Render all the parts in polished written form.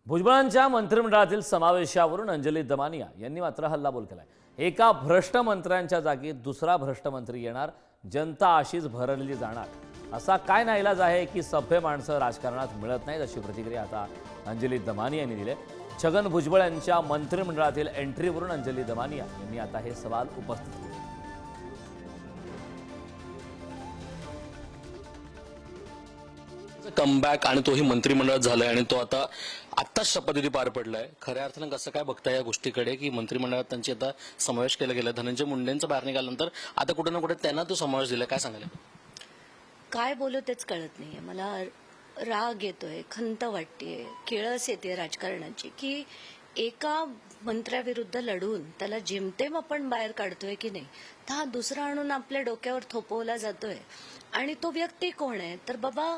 भुजबळांच्या मंत्रिमंडळातील समावेशावरून अंजली दमानिया यांनी मात्र हल्लाबोल केलाय। एका भ्रष्ट मंत्र्यांच्या जागी दुसरा भ्रष्ट मंत्री येणार, जनता अशीच भरडली जाणार। असा काय नाईलाज आहे की सभ्य माणसं राजकारणात मिळत नाहीत, अशी प्रतिक्रिया आता अंजली दमानिया यांनी दिली। छगन भुजबळ यांच्या मंत्रिमंडळातील एंट्रीवरून अंजली दमानिया यांनी आता हे सवाल उपस्थित केले। कमबॅक आणि तोही मंत्रिमंडळात झालाय आणि तो आत्ताच शपथविधी पार पडलाय। खऱ्या अर्थानं कसं काय बघताय या गोष्टीकडे की मंत्रिमंडळात त्यांची आता समावेश केला गेला, धनंजय मुंडेंचं बाहेर निघाल्यानंतर आता कुठे ना कुठे त्यांना तो समावेश दिला, काय सांगाल? काय बोलू तेच कळत नाहीये मला। राग येतोय, खंत वाटतेय, किळस येते राजकारणाची की एका मंत्र्याविरुद्ध लढून त्याला जेमतेम आपण बाहेर काढतोय की नाही, तर हा दुसरा आणून आपल्या डोक्यावर थोपवला जातोय। आणि तो व्यक्ती कोण आहे तर बाबा,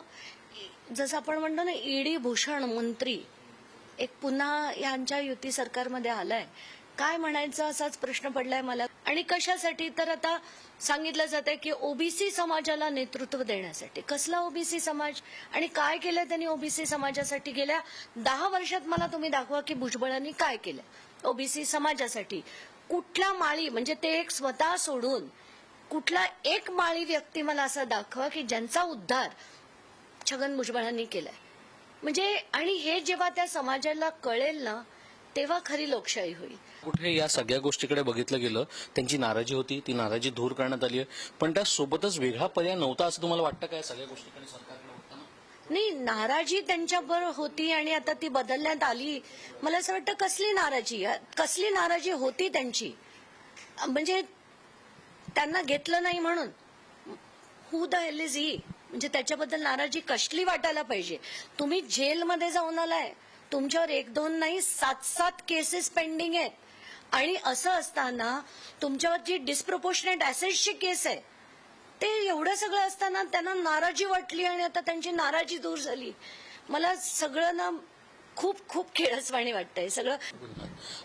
जसं आपण म्हणतो ना, ईडी भूषण मंत्री एक पुन्हा यांच्या युती सरकारमध्ये आलाय, काय म्हणायचं असाच प्रश्न पडलाय मला। आणि कशासाठी तर आता सांगितलं जातंय की ओबीसी समाजाला नेतृत्व देण्यासाठी। कसला ओबीसी समाज आणि काय केलं त्यांनी ओबीसी समाजासाठी? गेल्या 10 वर्षात मला तुम्ही दाखवा की भुजबळांनी काय केलं ओबीसी समाजासाठी। कुठला माळी, म्हणजे ते एक स्वतः सोडून कुठला एक माळी व्यक्ती मला असा दाखवा की ज्यांचा उद्धार छगन भुजबळांनी केलाय। म्हणजे आणि हे जेव्हा त्या समाजाला कळेल ना, तेव्हा खरी लोकशाही होईल। कुठे या सगळ्या गोष्टीकडे बघितलं गेलं, त्यांची नाराजी होती, ती नाराजी दूर करण्यात आली आहे, पण त्यासोबतच वेगळा पर्याय नव्हता असं तुम्हाला वाटतं काय सगळ्या गोष्टीकडे सरकारकडे बघताना? नाही, नाराजी त्यांच्याबरोबर होती आणि आता ती बदलण्यात आली। मला असं वाटतं कसली नाराजी होती त्यांची, म्हणजे त्यांना घेतलं नाही म्हणून। Who the hell is he, म्हणजे त्याच्याबद्दल नाराजी कसली वाटायला पाहिजे? तुम्ही जेलमध्ये जाऊन आलाय, तुमच्यावर 1-2 नाही 7-7 केसेस पेंडिंग आहेत, आणि असं असताना तुमच्यावर जी डिस्प्रपोर्शनेट ऍसेट्सची केस आहे, ते एवढं सगळं असताना त्यांना नाराजी वाटली आणि आता त्यांची नाराजी दूर झाली। मला सगळं ना खूप खूप खेळसवाणी वाटतंय सगळं।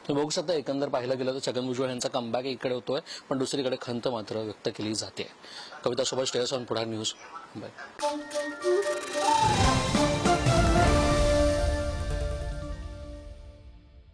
तुम्ही बघू शकता, एकंदर पाहिलं गेलं तर छगन भुजबळ यांचा कमबॅक इकडे होतोय, पण दुसरीकडे खंत मात्र व्यक्त केली जाते। कविता सोबत श्रेयस, पुढार न्यूज, मुंबई।